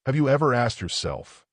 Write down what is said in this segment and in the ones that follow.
Have you ever asked yourself,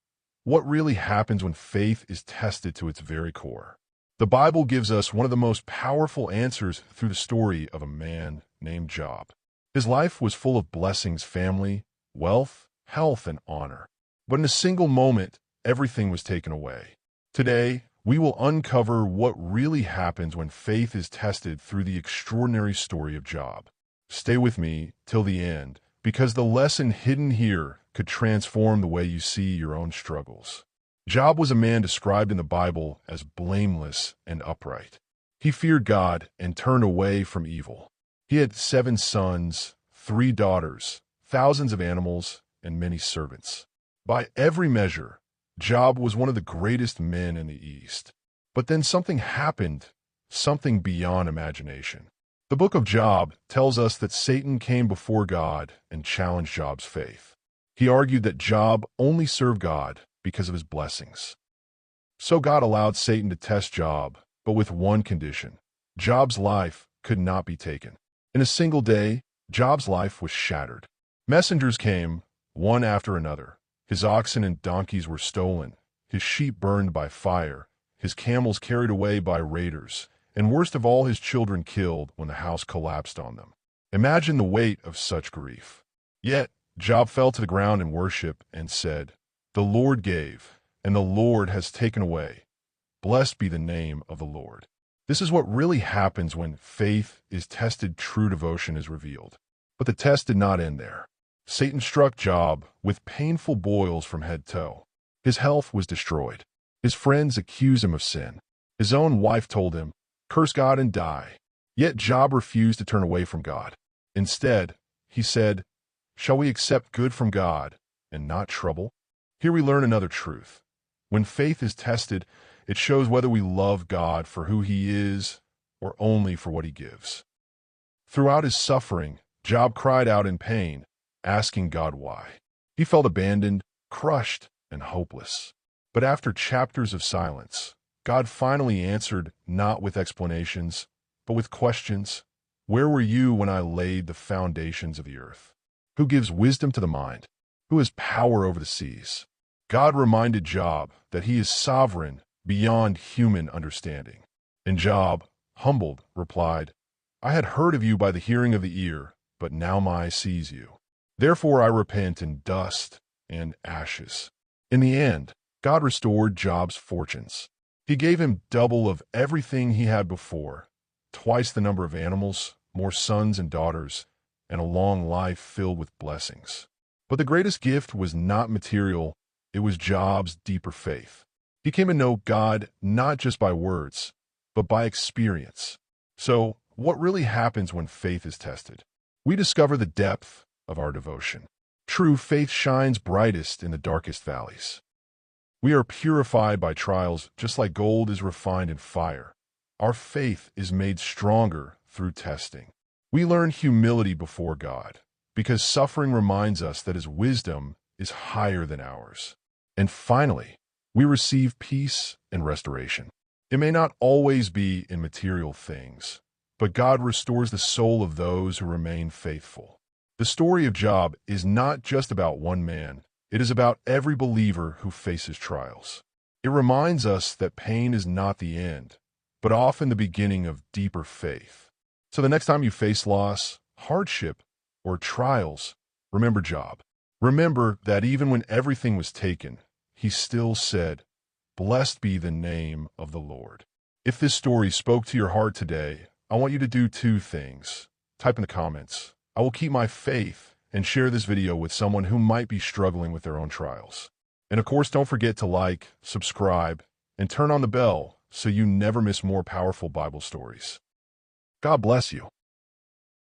what really happens when faith is tested to its very core? The Bible gives us one of the most powerful answers through the story of a man named Job. His life was full of blessings, family, wealth, health, and honor. But in a single moment, everything was taken away. Today, we will uncover what really happens when faith is tested through the extraordinary story of Job. Stay with me till the end, because the lesson hidden here could transform the way you see your own struggles. Job was a man described in the Bible as blameless and upright. He feared God and turned away from evil. He had 7 sons, 3 daughters, thousands of animals, and many servants. By every measure, Job was one of the greatest men in the East. But then something happened, something beyond imagination. The book of Job tells us that Satan came before God and challenged Job's faith. He argued that Job only served God because of his blessings. So God allowed Satan to test Job, but with one condition: Job's life could not be taken. In a single day, Job's life was shattered. Messengers came, one after another. His oxen and donkeys were stolen, his sheep burned by fire, his camels carried away by raiders, and worst of all, his children killed when the house collapsed on them. Imagine the weight of such grief. Yet, Job fell to the ground in worship and said, "The Lord gave, and the Lord has taken away. Blessed be the name of the Lord." This is what really happens when faith is tested, true devotion is revealed. But the test did not end there. Satan struck Job with painful boils from head to toe. His health was destroyed. His friends accused him of sin. His own wife told him, "Curse God and die." Yet Job refused to turn away from God. Instead, he said, "Shall we accept good from God and not trouble?" Here we learn another truth. When faith is tested, it shows whether we love God for who He is or only for what He gives. Throughout his suffering, Job cried out in pain, asking God why. He felt abandoned, crushed, and hopeless. But after chapters of silence, God finally answered, not with explanations, but with questions. Where were you when I laid the foundations of the earth? Who gives wisdom to the mind? Who has power over the seas? God reminded Job that He is sovereign beyond human understanding. And Job, humbled, replied, "I had heard of you by the hearing of the ear, but now my eye sees you. Therefore I repent in dust and ashes." In the end, God restored Job's fortunes. He gave him double of everything he had before, twice the number of animals, more sons and daughters, and a long life filled with blessings. But the greatest gift was not material, it was Job's deeper faith. He came to know God not just by words, but by experience. So, what really happens when faith is tested? We discover the depth of our devotion. True faith shines brightest in the darkest valleys. We are purified by trials just like gold is refined in fire. Our faith is made stronger through testing. We learn humility before God, because suffering reminds us that His wisdom is higher than ours. And finally, we receive peace and restoration. It may not always be in material things, but God restores the soul of those who remain faithful. The story of Job is not just about one man. It is about every believer who faces trials. It reminds us that pain is not the end, but often the beginning of deeper faith. So the next time you face loss, hardship, or trials, remember Job. Remember that even when everything was taken, he still said, "Blessed be the name of the Lord." If this story spoke to your heart today, I want you to do 2 things. Type in the comments, "I will keep my faith," and share this video with someone who might be struggling with their own trials. And of course, don't forget to like, subscribe, and turn on the bell so you never miss more powerful Bible stories. God bless you.